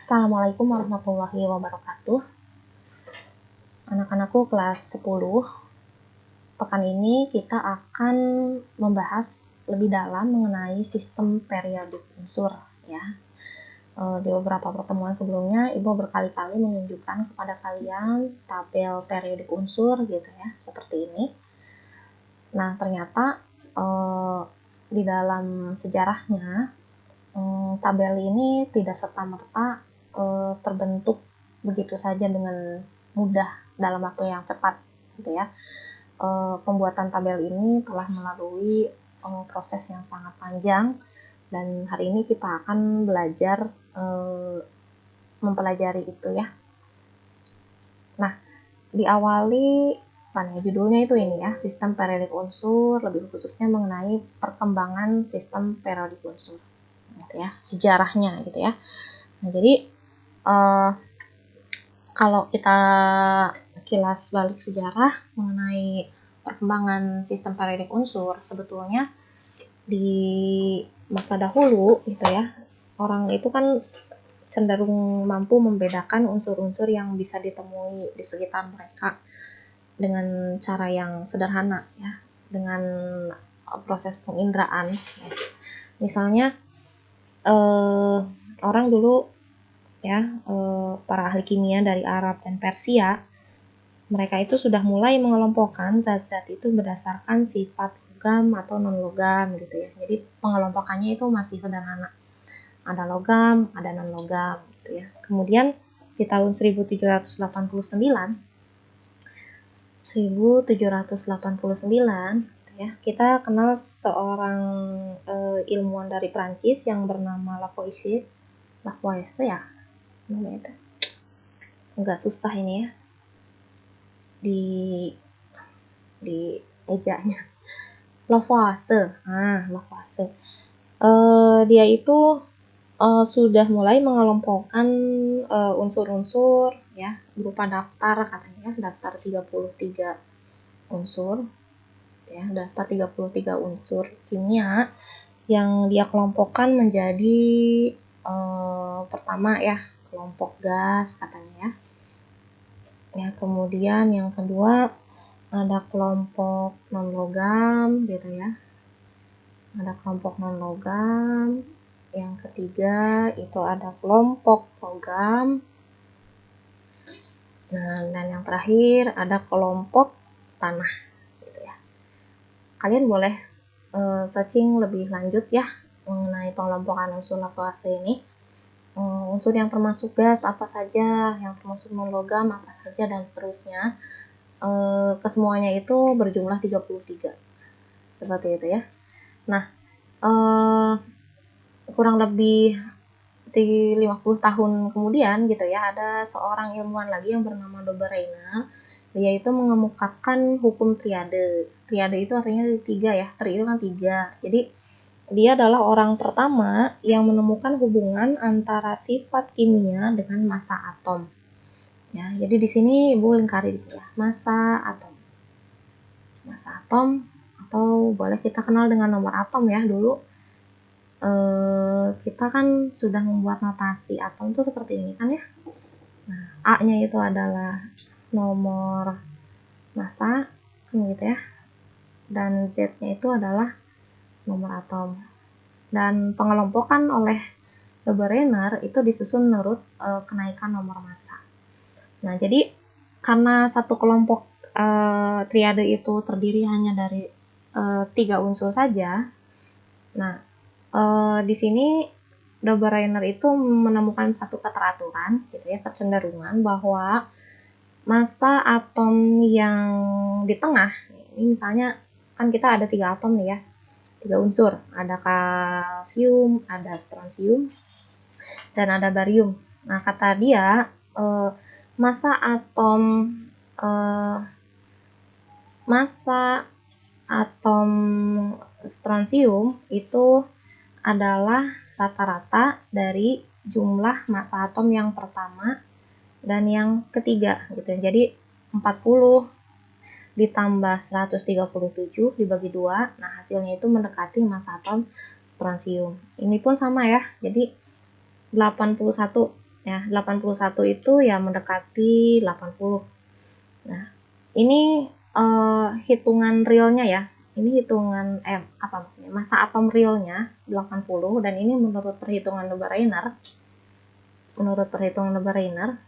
Assalamualaikum warahmatullahi wabarakatuh. Anak-anakku kelas 10. Pekan ini kita akan membahas lebih dalam mengenai sistem periodik unsur ya. Di beberapa pertemuan sebelumnya, Ibu berkali-kali menunjukkan kepada kalian tabel periodik unsur gitu ya, seperti ini. Nah, ternyata di dalam sejarahnya tabel ini tidak serta-merta terbentuk begitu saja dengan mudah dalam waktu yang cepat gitu ya. Pembuatan tabel ini telah melalui proses yang sangat panjang, dan hari ini kita akan belajar mempelajari itu ya. Nah, diawali judulnya itu ini ya, sistem periodik unsur, lebih khususnya mengenai perkembangan sistem periodik unsur gitu ya, sejarahnya gitu ya. Nah, jadi kalau kita kilas balik sejarah mengenai perkembangan sistem periodik unsur, sebetulnya di masa dahulu gitu ya, orang itu kan cenderung mampu membedakan unsur-unsur yang bisa ditemui di sekitar mereka dengan cara yang sederhana ya, dengan proses penginderaan. Misalnya orang dulu ya, para ahli kimia dari Arab dan Persia, mereka itu sudah mulai mengelompokkan zat-zat itu berdasarkan sifat logam atau non logam gitu ya. Jadi pengelompokannya itu masih sederhana, ada logam, ada non logam gitu ya. Kemudian di tahun 1789 gitu ya, kita kenal seorang ilmuwan dari Prancis yang bernama Lavoisier ya namanya itu. Enggak susah ini ya di ejanya. Lavoisier. Dia itu sudah mulai mengelompokkan unsur-unsur ya, berupa daftar katanya, daftar 33 unsur ya, daftar 33 unsur kimia yang dia kelompokkan menjadi pertama ya, kelompok gas katanya ya. Ya, kemudian yang kedua ada kelompok non logam gitu ya. Ada kelompok non logam. Yang ketiga itu ada kelompok logam. Nah, dan yang terakhir ada kelompok tanah gitu ya. Kalian boleh searching lebih lanjut ya mengenai pengelompokan unsur Lavoisier ini. Unsur yang termasuk gas apa saja, yang termasuk non logam apa saja, dan seterusnya. Kesemuanya itu berjumlah 33 seperti itu ya. Nah, kurang lebih 50 tahun kemudian gitu ya, ada seorang ilmuwan lagi yang bernama Dobereiner. Dia itu mengemukakan hukum triade. Triade itu artinya 3 ya, tri itu kan 3. Jadi dia adalah orang pertama yang menemukan hubungan antara sifat kimia dengan massa atom. Ya, jadi di sini Ibu lingkari di sini ya, massa atom. Massa atom, atau boleh kita kenal dengan nomor atom ya. Dulu kita kan sudah membuat notasi atom itu seperti ini kan ya. Nah, A-nya itu adalah nomor massa gitu ya, dan Z-nya itu adalah nomor atom. Dan pengelompokan oleh Dobereiner itu disusun menurut kenaikan nomor massa. Nah, jadi karena satu kelompok triade itu terdiri hanya dari 3 unsur saja. Nah, di sini Dobereiner itu menemukan satu keteraturan gitu ya, kecenderungan bahwa massa atom yang di tengah, ini misalnya kan kita ada 3 atom nih ya, 3 unsur, ada kalsium, ada strontium, dan ada barium. Nah, kata dia massa atom strontium itu adalah rata-rata dari jumlah massa atom yang pertama dan yang ketiga gitu. Jadi 40 ditambah 137 dibagi 2, nah hasilnya itu mendekati massa atom strontium. Ini pun sama ya, jadi 81 Ya, 81 itu ya mendekati 80. Nah, ini hitungan realnya ya. Ini hitungan apa maksudnya? Massa atom realnya 80 dan ini menurut perhitungan Nebarainer. Menurut perhitungan Nebarainer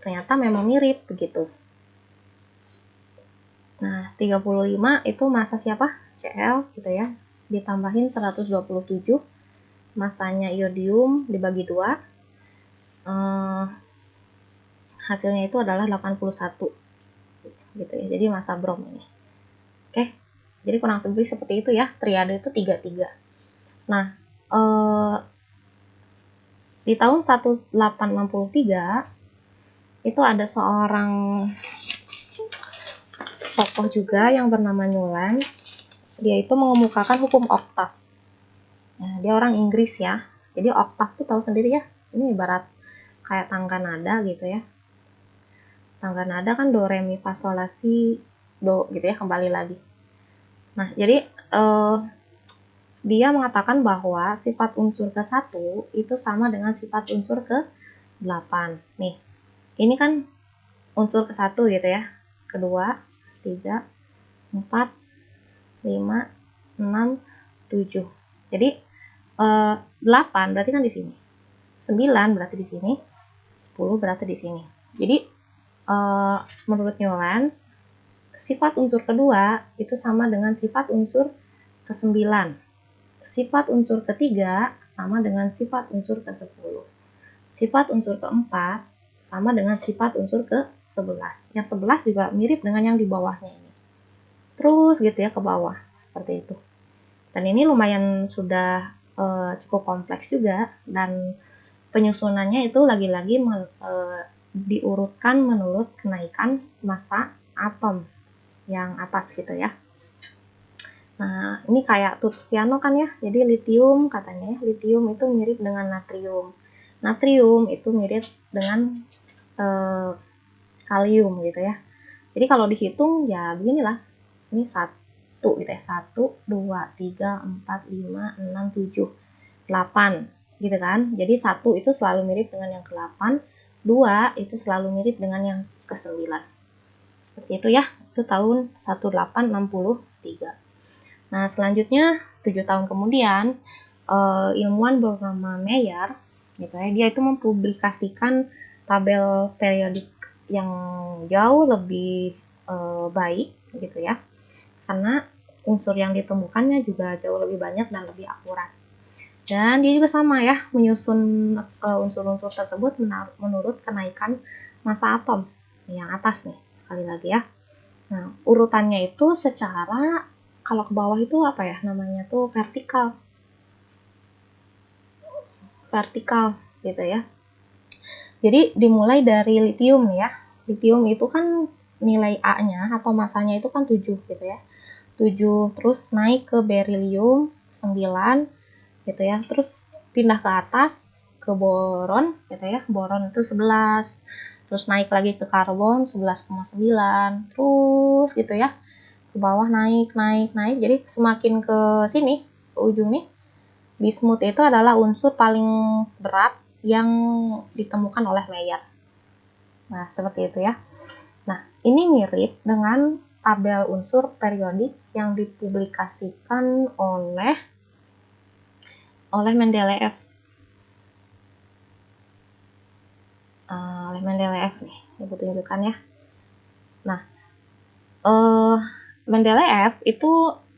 ternyata memang mirip begitu. Nah, 35 itu massa siapa? Cl gitu ya. Ditambahin 127 massanya iodium dibagi 2. Hasilnya itu adalah 81 gitu ya. Jadi massa brom ini. Oke. Jadi kurang lebih seperti itu ya. Triade itu 33. Nah, di tahun 1863 itu ada seorang tokoh juga yang bernama Newlands. Dia itu mengemukakan hukum oktav. Nah, dia orang Inggris ya. Jadi oktav tuh tahu sendiri ya. Ini ibarat kayak tangga nada gitu ya. Tangga nada kan do, re, mi, fa, sol, la, si, do gitu ya, kembali lagi. Nah, jadi dia mengatakan bahwa sifat unsur ke-1 itu sama dengan sifat unsur ke-8. Nih, ini kan unsur ke-1 gitu ya. Kedua, 3, 4, 5, 6, 7. Jadi 8 berarti kan di sini. 9 berarti di sini. 10 berarti di sini. Jadi menurut Newlands, sifat unsur kedua itu sama dengan sifat unsur ke-9. Sifat unsur ketiga sama dengan sifat unsur ke-10. Sifat unsur keempat sama dengan sifat unsur ke-11. Yang 11 juga mirip dengan yang di bawahnya ini. Terus gitu ya ke bawah, seperti itu. Dan ini lumayan sudah cukup kompleks juga, dan penyusunannya itu lagi-lagi diurutkan menurut kenaikan massa atom yang atas gitu ya. Nah, ini kayak tuts piano kan ya. Jadi litium katanya ya, litium itu mirip dengan natrium. Natrium itu mirip dengan kalium gitu ya. Jadi kalau dihitung ya beginilah. Ini 1 gitu ya. 1, 2, 3, 4, 5, 6, 7, 8 gitu kan. Jadi 1 itu selalu mirip dengan yang ke-8, 2 itu selalu mirip dengan yang ke-9. Seperti itu ya. Itu tahun 1863. Nah, selanjutnya 7 tahun kemudian ilmuwan bernama Mayer gitu ya, dia itu mempublikasikan tabel periodik yang jauh lebih baik gitu ya. Karena unsur yang ditemukannya juga jauh lebih banyak dan lebih akurat. Dan dia juga sama ya, menyusun unsur-unsur tersebut menurut kenaikan massa atom yang atas nih, sekali lagi ya. Nah, urutannya itu secara, kalau ke bawah itu apa ya namanya tuh, vertikal. Vertikal gitu ya. Jadi dimulai dari litium nih ya. Litium itu kan nilai A-nya atau massanya itu kan 7 gitu ya. 7 terus naik ke berilium 9 gitu ya, terus pindah ke atas ke boron gitu ya, boron itu 11, terus naik lagi ke karbon 11,9, terus gitu ya ke bawah naik, jadi semakin ke sini ke ujung nih, bismut itu adalah unsur paling berat yang ditemukan oleh Mayer. Nah, seperti itu ya. Nah, ini mirip dengan tabel unsur periodik yang dipublikasikan oleh Mendeleev. Oleh Mendeleev nih, ibu tunjukkan ya. Nah, Mendeleev itu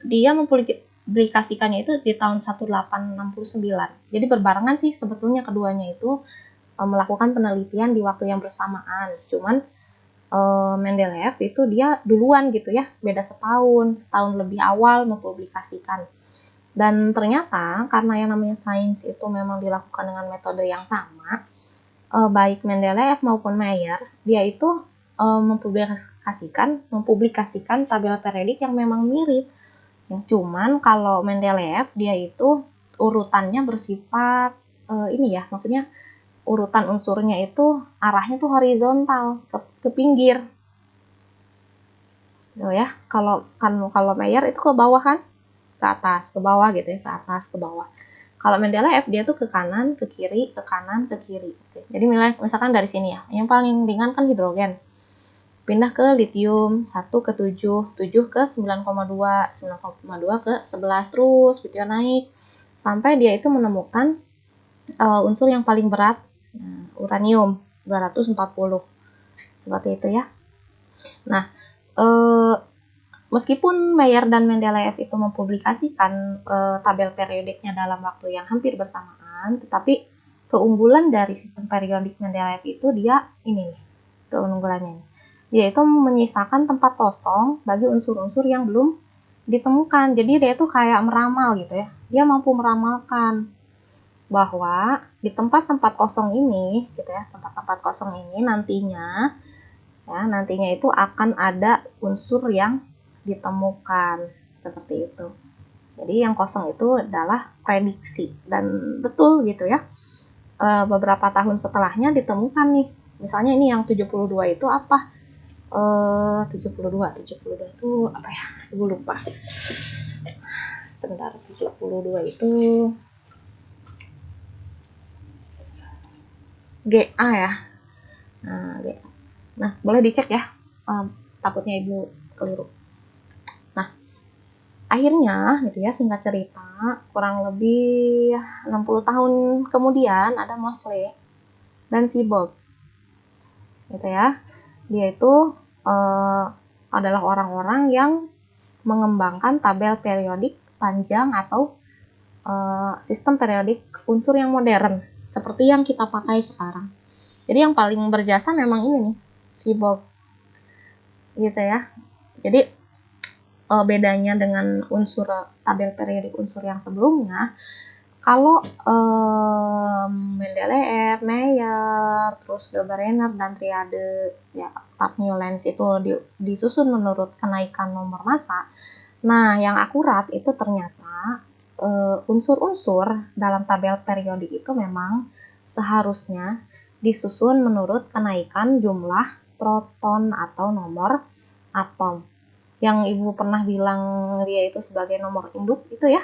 dia mempublikasikannya itu di tahun 1869. Jadi berbarengan sih sebetulnya keduanya itu melakukan penelitian di waktu yang bersamaan. Cuman Mendeleev itu dia duluan gitu ya, beda setahun lebih awal mempublikasikan. Dan ternyata karena yang namanya sains itu memang dilakukan dengan metode yang sama, baik Mendeleev maupun Mayer, dia itu mempublikasikan tabel periodik yang memang mirip. Ya, cuman kalau Mendeleev dia itu urutannya bersifat ini ya, maksudnya urutan unsurnya itu arahnya tuh horizontal ke pinggir. Tuh ya, kalau Mayer itu ke bawah kan, ke atas, ke bawah gitu ya, ke atas, ke bawah. Kalau Mendeleev dia tuh ke kanan, ke kiri, ke kanan, ke kiri. Oke. Jadi misalkan dari sini ya, yang paling ringan kan hidrogen. Pindah ke litium 1 ke 7, 7 ke 9,2, 9,2 ke 11 terus gitu ya, naik sampai dia itu menemukan unsur yang paling berat, uranium 240. Seperti itu ya. Nah, meskipun Mayer dan Mendeleev itu mempublikasikan tabel periodiknya dalam waktu yang hampir bersamaan, tetapi keunggulan dari sistem periodik Mendeleev itu dia ini nih, keunggulannya nih. Dia itu menyisakan tempat kosong bagi unsur-unsur yang belum ditemukan. Jadi dia itu kayak meramal gitu ya. Dia mampu meramalkan bahwa di tempat-tempat kosong ini gitu ya, tempat-tempat kosong ini nantinya itu akan ada unsur yang ditemukan seperti itu. Jadi yang kosong itu adalah prediksi dan betul gitu ya. Beberapa tahun setelahnya ditemukan nih. Misalnya ini yang 72 itu apa? 72 itu apa ya? Gue lupa. Sebentar, 72 itu GA ya. Nah, GA. Nah, boleh dicek ya. Takutnya Ibu keliru. Nah, akhirnya gitu ya, singkat cerita, kurang lebih 60 tahun kemudian ada Moseley dan Seaborg. Gitu ya. Dia itu adalah orang-orang yang mengembangkan tabel periodik panjang atau sistem periodik unsur yang modern seperti yang kita pakai sekarang. Jadi yang paling berjasa memang ini nih, Seaborg. Gitu ya. Jadi bedanya dengan unsur tabel periodik unsur yang sebelumnya, kalau Mendeleev, Mayer, terus De Brenner dan triade ya Newlands itu disusun menurut kenaikan nomor massa. Nah, yang akurat itu ternyata unsur-unsur dalam tabel periodik itu memang seharusnya disusun menurut kenaikan jumlah proton atau nomor atom. Yang Ibu pernah bilang dia itu sebagai nomor induk itu ya.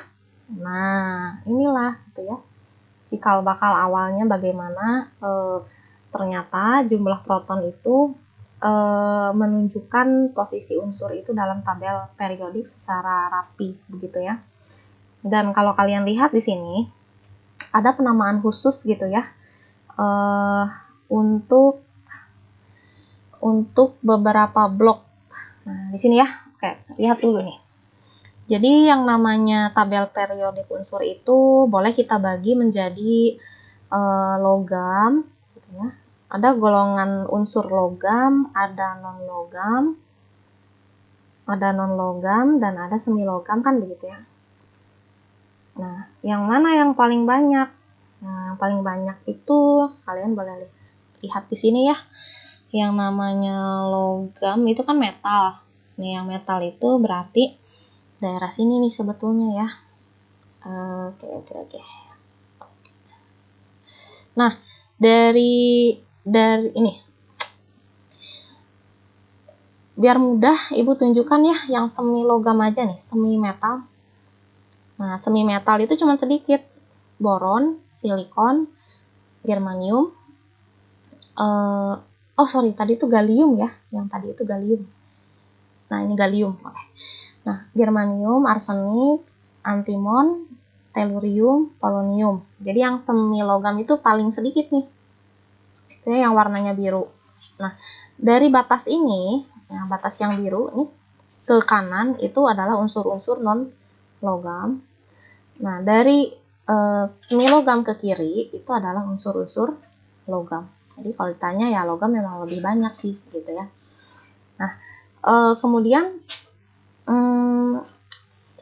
Nah, inilah gitu ya. Cikal bakal awalnya bagaimana ternyata jumlah proton itu menunjukkan posisi unsur itu dalam tabel periodik secara rapi begitu ya. Dan kalau kalian lihat di sini ada penamaan khusus gitu ya untuk beberapa blok. Nah, di sini ya, oke, lihat dulu nih. Jadi yang namanya tabel periodik unsur itu boleh kita bagi menjadi logam, gitu ya. Ada golongan unsur logam, ada non-logam, dan ada semi logam kan begitu ya. Nah, yang mana yang paling banyak? Nah, yang paling banyak itu kalian boleh lihat di sini ya. Yang namanya logam itu kan metal. Nih, yang metal itu berarti daerah sini nih sebetulnya ya. Oke. Nah, dari ini, biar mudah Ibu tunjukkan ya yang semi logam aja nih, semi metal. Nah, semi metal itu cuma sedikit. Boron, silikon, germanium. Tadi itu gallium ya. Yang tadi itu gallium. Nah, ini gallium. Oke. Nah, germanium, arsenik, antimon, tellurium, polonium. Jadi yang semi logam itu paling sedikit nih. Itu yang warnanya biru. Nah, dari batas ini, batas yang biru nih, ke kanan itu adalah unsur-unsur non logam. Nah, dari semi logam ke kiri itu adalah unsur-unsur logam. Jadi kalau ditanya ya logam memang lebih banyak sih gitu ya. Nah, kemudian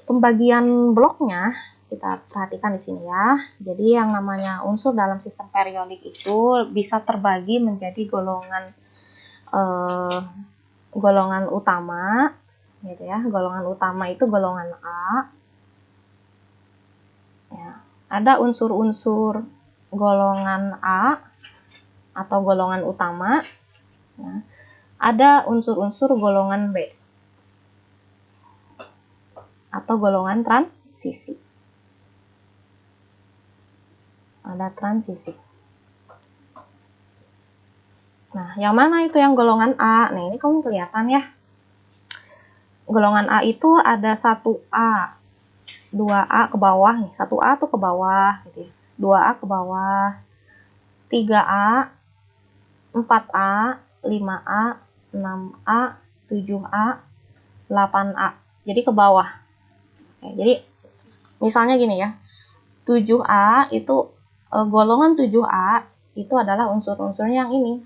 pembagian bloknya kita perhatikan di sini ya. Jadi yang namanya unsur dalam sistem periodik itu bisa terbagi menjadi golongan utama gitu ya. Golongan utama itu golongan A. Ya, ada unsur-unsur golongan A atau golongan utama. Ya. Ada unsur-unsur golongan B atau golongan transisi. ada transisi. Nah, yang mana itu yang golongan A? Nah, ini kamu kelihatan ya. Golongan A itu ada 1A, 2A ke bawah nih. 1A tuh ke bawah gitu ya. 2A ke bawah, 3A, 4A, 5A, 6A, 7A, 8A. Jadi ke bawah. Oke, jadi misalnya gini ya. 7A itu golongan 7A itu adalah unsur-unsurnya yang ini.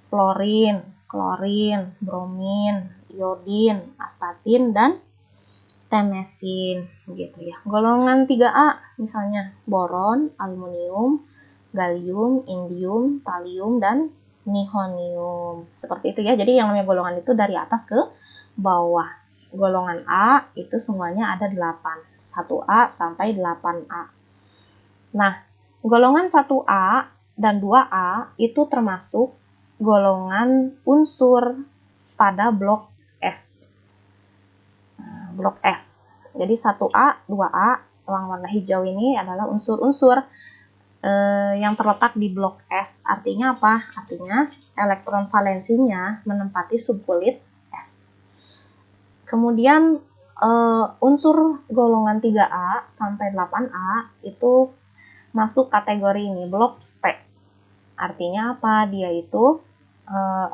Fluorin, klorin, bromin, iodin, astatin, dan tennessine gitu ya. Golongan 3A misalnya boron, aluminium, gallium, indium, thallium, dan nihonium. Seperti itu ya. Jadi yang namanya golongan itu dari atas ke bawah. Golongan A itu semuanya ada 8. 1A sampai 8A. Nah, golongan 1A dan 2A itu termasuk golongan unsur pada blok S. Blok S. Jadi 1A, 2A, yang warna hijau ini adalah unsur-unsur yang terletak di blok S. Artinya apa? Artinya elektron valensinya menempati subkulit S. Kemudian unsur golongan 3A sampai 8A itu masuk kategori ini, blok P. Artinya apa? Dia itu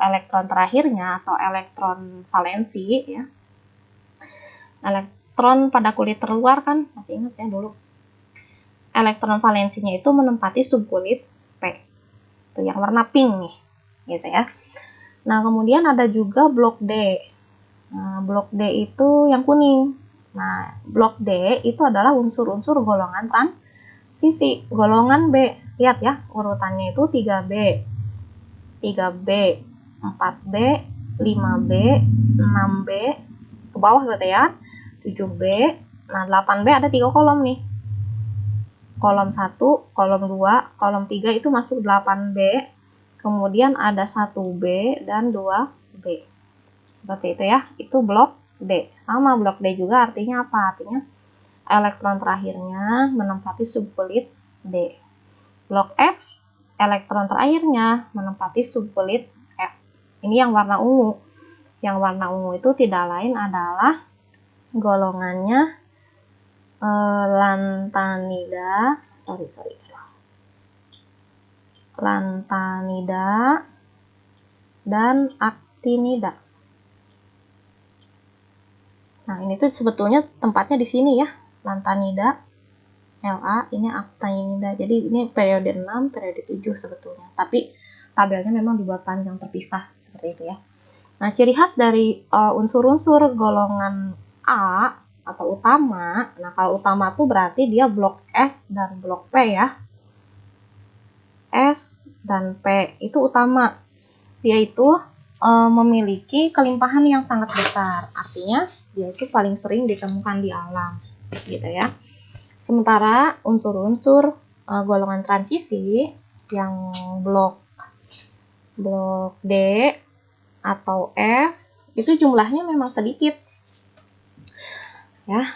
elektron terakhirnya atau elektron valensi ya. Elektron pada kulit terluar kan, masih ingat ya dulu. Elektron valensinya itu menempati subkulit P. Itu yang warna pink nih, gitu ya. Nah, kemudian ada juga blok D. Nah, blok D itu yang kuning. Nah, blok D itu adalah unsur-unsur golongan transisi. Golongan B, lihat ya, urutannya itu 3B. 3B, 4B, 5B, 6B, ke bawah berarti ya, 7B, nah 8B ada 3 kolom nih. Kolom 1, kolom 2, kolom 3 itu masuk 8B, kemudian ada 1B dan 2B. Seperti itu ya, itu blok D. Sama blok D juga artinya apa? Artinya elektron terakhirnya menempati subkulit D. Blok F, elektron terakhirnya menempati subkulit F. Ini yang warna ungu. Yang warna ungu itu tidak lain adalah golongannya lantanida, lantanida dan actinida. Nah, ini tuh sebetulnya tempatnya di sini ya. Lantanida, La, ini actinida. Jadi ini periode 6, periode 7 sebetulnya. Tapi tabelnya memang dibuat panjang terpisah seperti itu ya. Nah, ciri khas dari unsur-unsur golongan A atau utama. Nah, kalau utama tuh berarti dia blok S dan blok P ya. S dan P itu utama. Dia itu memiliki kelimpahan yang sangat besar. Artinya dia itu paling sering ditemukan di alam, gitu ya. Sementara unsur-unsur golongan transisi yang blok D atau F itu jumlahnya memang sedikit, ya.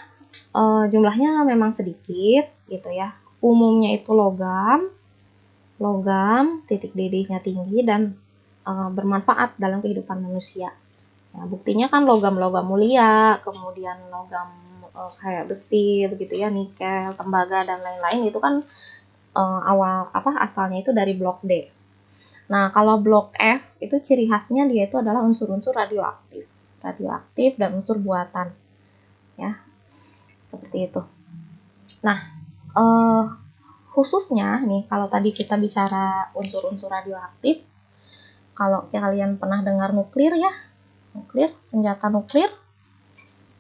Jumlahnya memang sedikit, gitu ya. Umumnya itu logam, titik didihnya tinggi dan bermanfaat dalam kehidupan manusia. Nah, buktinya kan logam-logam mulia, kemudian logam kayak besi begitu ya, nikel, tembaga dan lain-lain itu kan asalnya itu dari blok D. Nah, kalau blok F itu ciri khasnya dia itu adalah unsur-unsur radioaktif dan unsur buatan. Ya. Seperti itu. Nah, khususnya nih kalau tadi kita bicara unsur-unsur radioaktif, kalau kalian pernah dengar nuklir ya, senjata nuklir,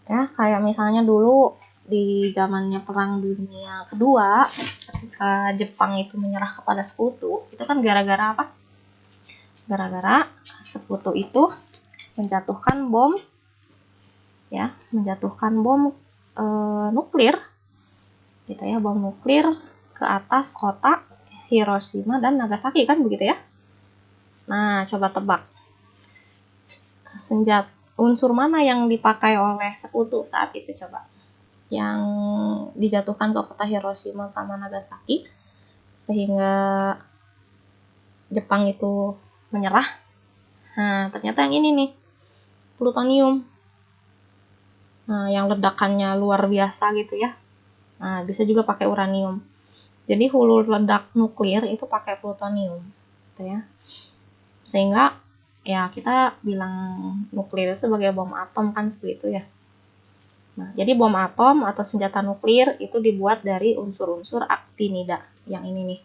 ya kayak misalnya dulu di zamannya Perang Dunia Kedua, ketika Jepang itu menyerah kepada sekutu, itu kan gara-gara apa? Gara-gara sekutu itu menjatuhkan bom nuklir, gitu ya, bom nuklir ke atas kota Hiroshima dan Nagasaki kan begitu ya. Nah, coba tebak. Unsur mana yang dipakai oleh sekutu saat itu coba? Yang dijatuhkan ke kota Hiroshima sama Nagasaki. sehingga Jepang itu menyerah. Nah, ternyata yang ini nih, plutonium. Nah, yang ledakannya luar biasa gitu ya. Nah, bisa juga pakai uranium. Jadi hulu ledak nuklir itu pakai plutonium, gitu ya. Sehingga ya kita bilang nuklir itu sebagai bom atom kan seperti itu ya. Nah, jadi bom atom atau senjata nuklir itu dibuat dari unsur-unsur aktinida. Yang ini nih,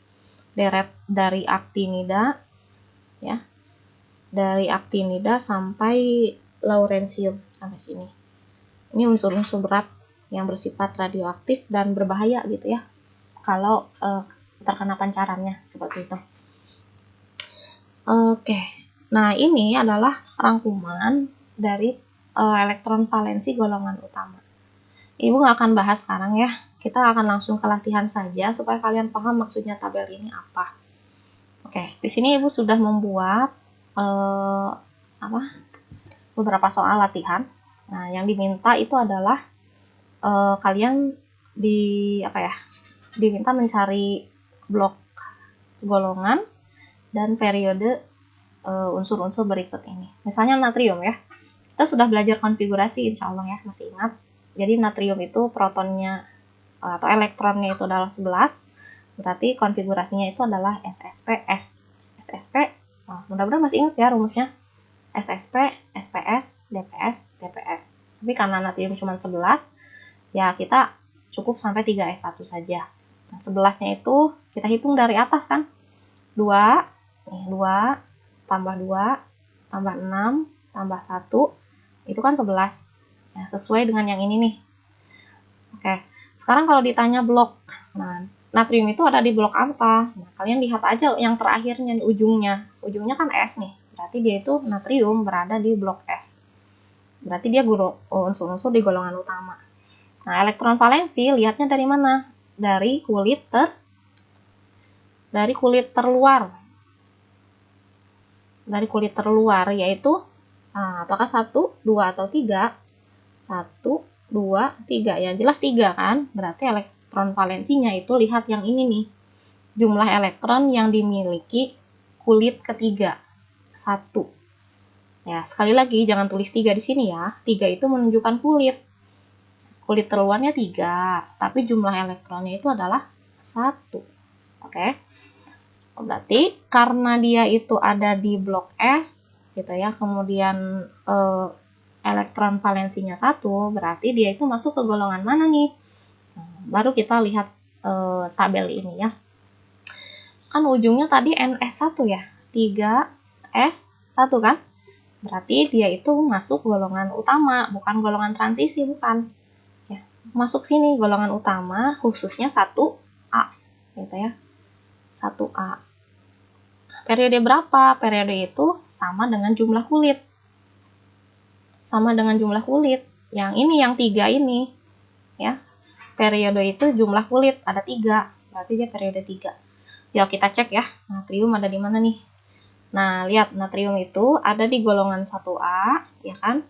deret dari aktinida ya. Dari aktinida sampai lawrencium sampai sini. Ini unsur-unsur berat yang bersifat radioaktif dan berbahaya gitu ya. Kalau terkena pancarannya seperti itu. Oke. Nah, ini adalah rangkuman dari elektron valensi golongan utama. Ibu nggak akan bahas sekarang ya. Kita akan langsung ke latihan saja supaya kalian paham maksudnya tabel ini apa. Oke, di sini Ibu sudah membuat beberapa soal latihan. Nah, yang diminta itu adalah kalian diminta mencari blok golongan dan periode unsur-unsur berikut ini. Misalnya natrium ya. Kita sudah belajar konfigurasi insya Allah ya, masih ingat. Jadi natrium itu protonnya atau elektronnya itu adalah 11, berarti konfigurasinya itu adalah SSPS. SSP, mudah-mudahan masih ingat ya rumusnya. SSP, SPS, DPS, DPS. Tapi karena natrium cuma 11, ya kita cukup sampai 3S1 saja. Nah, 11-nya itu kita hitung dari atas kan. 2, nih 2, tambah 2, tambah 6, tambah 1, itu kan 11. Ya, sesuai dengan yang ini nih. Oke, sekarang kalau ditanya blok, nah natrium itu ada di blok apa? Nah, kalian lihat aja yang terakhirnya, ujungnya. Ujungnya kan S nih, berarti dia itu natrium berada di blok S. Berarti dia unsur-unsur di golongan utama. Nah, elektron valensi lihatnya dari mana? Dari kulit terluar. Dari kulit terluar, yaitu apakah 1, 2, atau 3? 1, 2, 3. Ya jelas 3 kan? Berarti elektron valensinya itu lihat yang ini nih. Jumlah elektron yang dimiliki kulit ketiga. 1. Ya, sekali lagi jangan tulis 3 di sini ya. 3 itu menunjukkan kulit. Kulit terluarnya 3, tapi jumlah elektronnya itu adalah 1. Oke. Berarti karena dia itu ada di blok S gitu ya, kemudian elektron valensinya 1, berarti dia itu masuk ke golongan mana nih? Baru kita lihat tabel ini ya. Kan ujungnya tadi NS1 ya, 3S1 kan? Berarti dia itu masuk golongan utama, bukan golongan transisi, bukan. Ya, masuk sini golongan utama, khususnya 1A gitu ya. 1A. Periode berapa? Periode itu sama dengan jumlah kulit. Sama dengan jumlah kulit. Yang ini, yang 3 ini. Ya. Periode itu jumlah kulit. Ada 3. Berarti dia periode 3. Yuk kita cek ya. Natrium ada di mana nih? Nah, lihat natrium itu ada di golongan 1A. Ya kan?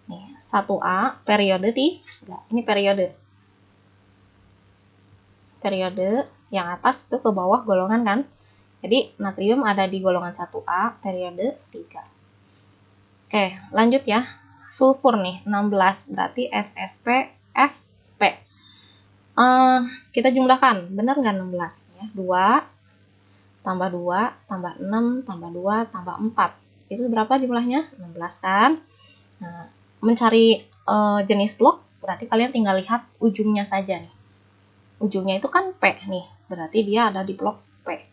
Nih, 1A. Periode 3. Ini periode. Periode yang atas itu ke bawah golongan kan? Jadi, natrium ada di golongan 1A, periode 3. Oke, lanjut ya. Sulfur nih, 16. Berarti SSP, SP. Kita jumlahkan. Benar nggak 16? Ya, 2, tambah 2, tambah 6, tambah 2, tambah 4. Itu berapa jumlahnya? 16 kan? Nah, mencari jenis blok, berarti kalian tinggal lihat ujungnya saja nih. Ujungnya itu kan P nih. Berarti dia ada di blok P.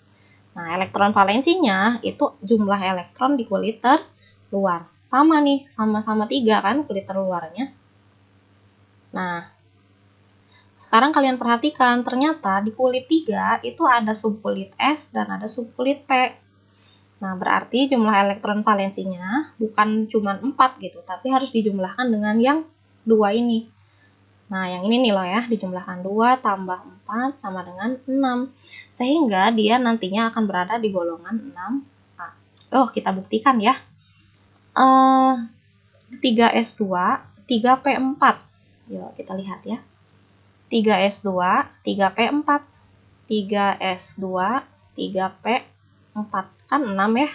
Nah, elektron valensinya itu jumlah elektron di kulit terluar. Sama nih, sama-sama 3 kan kulit terluarnya. Nah, sekarang kalian perhatikan, ternyata di kulit 3 itu ada subkulit S dan ada subkulit P. Nah, berarti jumlah elektron valensinya bukan cuma 4 gitu, tapi harus dijumlahkan dengan yang 2 ini. Nah, yang ini nih loh ya, dijumlahkan 2 tambah 4 sama dengan 6. Sehingga dia nantinya akan berada di golongan 6A. Oh, kita buktikan ya. 3S2, 3P4. Yuk, kita lihat ya. 3S2, 3P4. 3s2, 3p, 4. Kan 6 ya.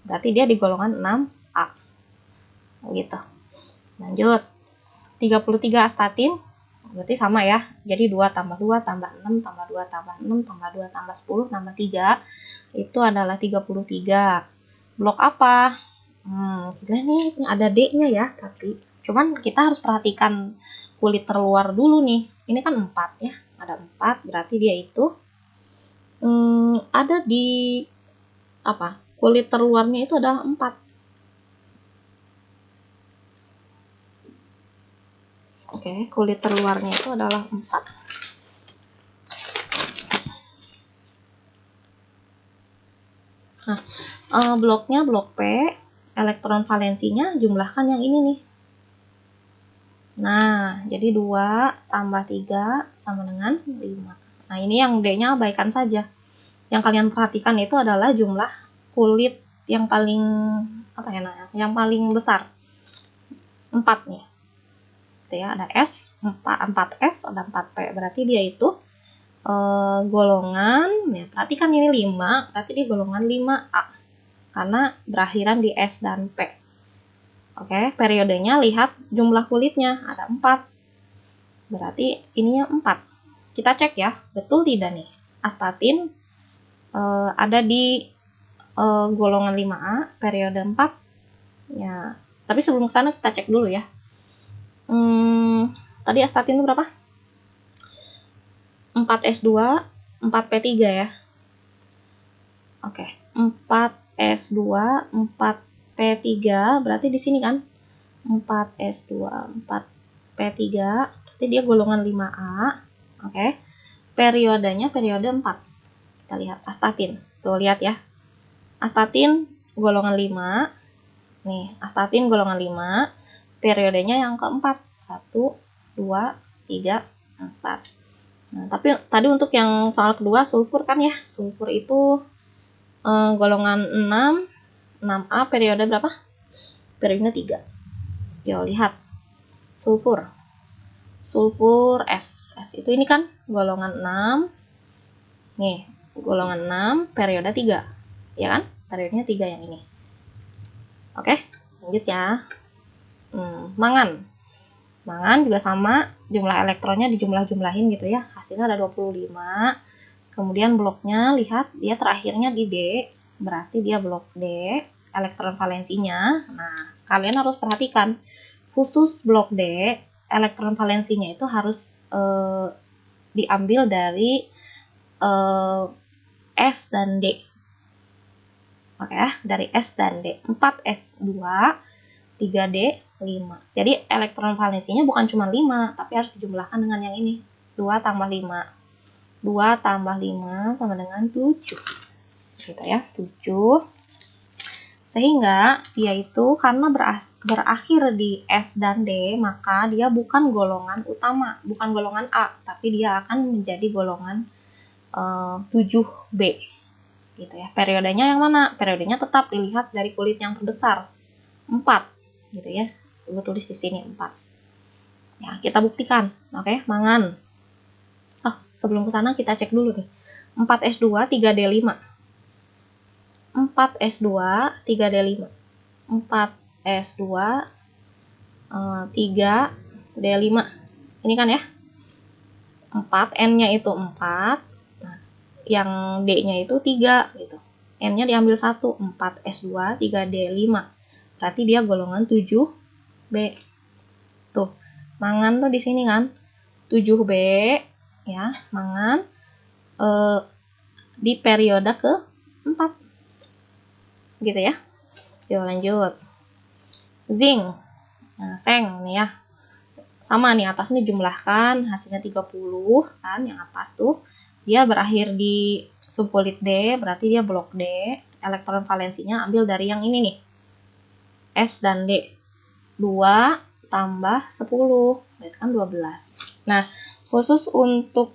Berarti dia di golongan 6A. Gitu. Lanjut. 33 astatin. Berarti sama ya. Jadi 2 tambah 2 tambah 6 tambah 2 tambah 6 tambah 2 tambah 10 tambah 3. Itu adalah 33. Blok apa? Kita nih ada D-nya ya. Tapi cuman kita harus perhatikan kulit terluar dulu nih. Ini kan 4 ya. Ada 4. Berarti dia itu ada di apa? Kulit terluarnya itu adalah 4. Oke, kulit terluarnya itu adalah 4. Nah, bloknya blok P, elektron valensinya jumlahkan yang ini nih. Nah, jadi 2 tambah 3 sama dengan 5. Nah, ini yang D-nya abaikan saja. Yang kalian perhatikan itu adalah jumlah kulit yang paling apa ya namanya? Yang paling besar. 4 nih. Gitu ya, ada S, 4S, ada 4P. Berarti dia itu golongan, ya, perhatikan ini 5, berarti dia golongan 5A. Karena berakhiran di S dan P. Oke, periodenya lihat jumlah kulitnya, ada 4. Berarti ininya 4. Kita cek ya, betul tidak nih? Astatin ada di golongan 5A, periode 4. Ya, tapi sebelum ke sana kita cek dulu ya. Tadi astatin itu berapa? 4S2, 4P3 ya. Oke, 4S2, 4P3, berarti di sini kan 4S2, 4P3, berarti dia golongan 5A. Oke, periodenya periode 4. Kita lihat astatin. Tuh, lihat ya. Astatin golongan 5. Nih, astatin golongan 5. Periodenya yang keempat. 1, 2, 3, 4. Nah, tapi tadi untuk yang soal kedua, sulfur kan ya. Sulfur itu golongan 6. 6A periode berapa? Periodenya 3. Yo, lihat. Sulfur. Sulfur S. S itu ini kan golongan 6. Nih, golongan 6 periode 3. Ya kan? Periodenya 3 yang ini. Oke, lanjut ya. Mangan. Mangan juga sama, jumlah elektronnya dijumlah-jumlahin gitu ya. Hasilnya ada 25. Kemudian bloknya, lihat dia terakhirnya di D, berarti dia blok D, elektron valensinya. Nah, kalian harus perhatikan, khusus blok D, elektron valensinya itu harus diambil dari S dan D. Oke ya, dari S dan D. 4S2, 3D, 5. Jadi elektron valensinya bukan cuma 5, tapi harus dijumlahkan dengan yang ini. 2 tambah 5. 2 tambah 5 sama dengan 7. Gitu ya, 7. Sehingga dia itu karena berakhir di S dan D, maka dia bukan golongan utama, bukan golongan A, tapi dia akan menjadi golongan 7B. Gitu ya. Periodenya yang mana? Periodenya tetap dilihat dari kulit yang terbesar. 4. Gitu ya. Gue tulis di sini 4. Ya, kita buktikan. Oke, mangan. Sebelum ke sana kita cek dulu nih. 4S2, 3D5. 4S2, 3D5. 4S2, 3D5. Ini kan ya. 4, N-nya itu 4. Nah, yang D-nya itu 3 gitu. N-nya diambil 1, 4S2, 3D5. Berarti dia golongan 7B. Tuh, mangan tuh di sini kan. 7B ya, mangan di periode ke-4. Gitu ya. Yuk lanjut. Zinc. Nah, seng nih ya. Sama nih, atas nih jumlahkan, hasilnya 30 kan, yang atas tuh. Dia berakhir di subkulit D, berarti dia blok D. Elektron valensinya ambil dari yang ini nih. S dan D. 2 tambah 10. Berarti kan 12. Nah, khusus untuk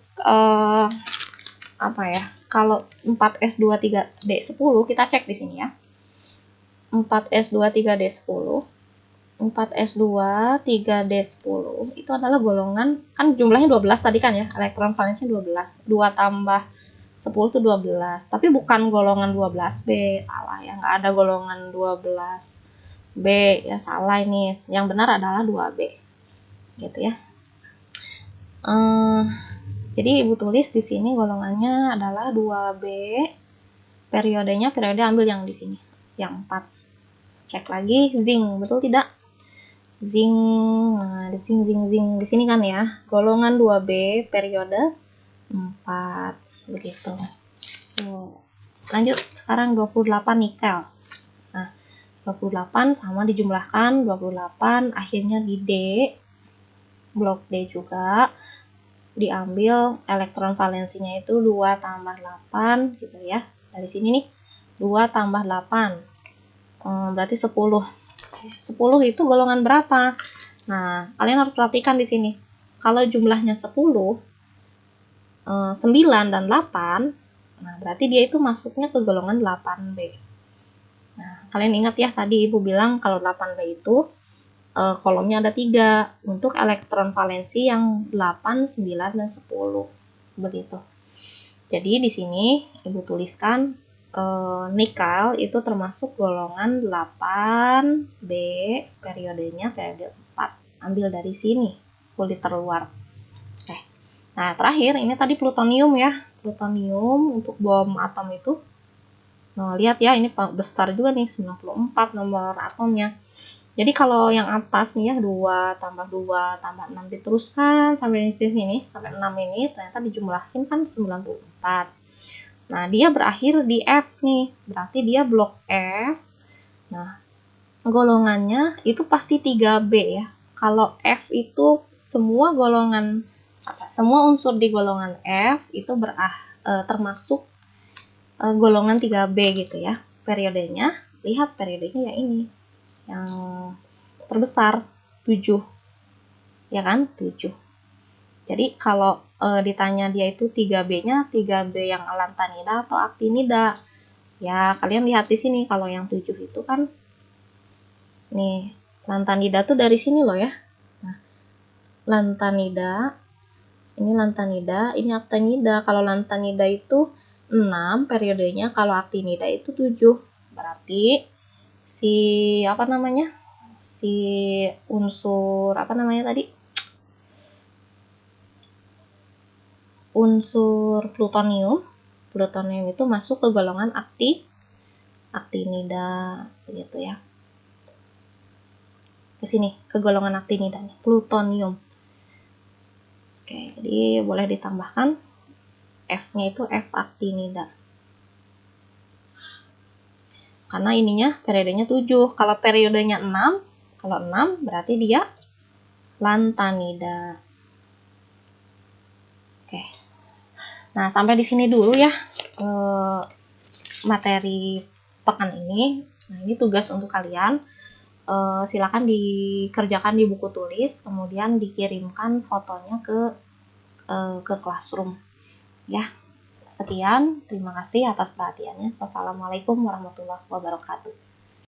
apa ya? Kalau 4S2 3D10 kita cek di sini ya. 4S2 3D10. 4S2 3D10 itu adalah golongan, kan jumlahnya 12 tadi kan ya, elektron valensinya 12. 2 tambah 10 itu 12, tapi bukan golongan 12B, salah ya, nggak ada golongan 12B ya, salah ini. Yang benar adalah 2B, gitu ya. Jadi ibu tulis di sini golongannya adalah 2B, periodenya ambil yang di sini, yang 4. Cek lagi zinc, betul tidak? Zinc, nah di zinc di sini kan ya, golongan 2B, periode 4, begitu. Lanjut, sekarang 28 nikel. Nah, 28 sama dijumlahkan, 28 akhirnya di D, blok D juga, diambil elektron valensinya itu 2 tambah 8, gitu ya. Dari sini nih, 2 tambah 8, berarti 10. 10 itu golongan berapa? Nah, kalian harus perhatikan di sini. Kalau jumlahnya 10, 9 dan 8, nah berarti dia itu masuknya ke golongan 8B. Nah, kalian ingat ya tadi ibu bilang kalau 8B itu kolomnya ada 3 untuk elektron valensi yang 8, 9, dan 10. Begitu. Jadi di sini ibu tuliskan nikel itu termasuk golongan 8B, periodenya periode 4. Ambil dari sini, kulit terluar. Nah, terakhir ini tadi plutonium ya. Plutonium untuk bom atom itu. Nah, lihat ya, ini besar juga nih, 94 nomor atomnya. Jadi kalau yang atas nih ya, 2 tambah 2 tambah 6 diteruskan sampai di sini, sampai 6 ini ternyata dijumlahin kan 94. Nah, dia berakhir di F nih, berarti dia blok F. Nah, golongannya itu pasti 3B ya. Kalau F itu semua golongan, semua unsur di golongan F itu termasuk golongan 3B gitu ya. Periodenya, lihat periodenya ya ini, yang terbesar 7, ya kan, 7. Jadi kalau ditanya dia itu 3B-nya 3B yang lantanida atau aktinida, ya kalian lihat di sini kalau yang 7 itu kan nih, lantanida tuh dari sini loh ya. Nah, lantanida, ini aktinida. Kalau lantanida itu 6 periodenya, kalau aktinida itu 7. Berarti si apa namanya? Si unsur apa namanya tadi? Unsur plutonium itu masuk ke golongan aktinida gitu ya. Ke sini, ke golongan aktinida nih, plutonium. Oke, jadi boleh ditambahkan F-nya itu F aktinida. Karena ininya periodenya 7. Kalau periodenya 6, kalau 6 berarti dia lantanida. Oke. Nah, sampai di sini dulu ya materi pekan ini. Nah, ini tugas untuk kalian. Silakan dikerjakan di buku tulis, kemudian dikirimkan fotonya ke classroom. Ya, sekian. Terima kasih atas perhatiannya. Wassalamualaikum warahmatullahi wabarakatuh.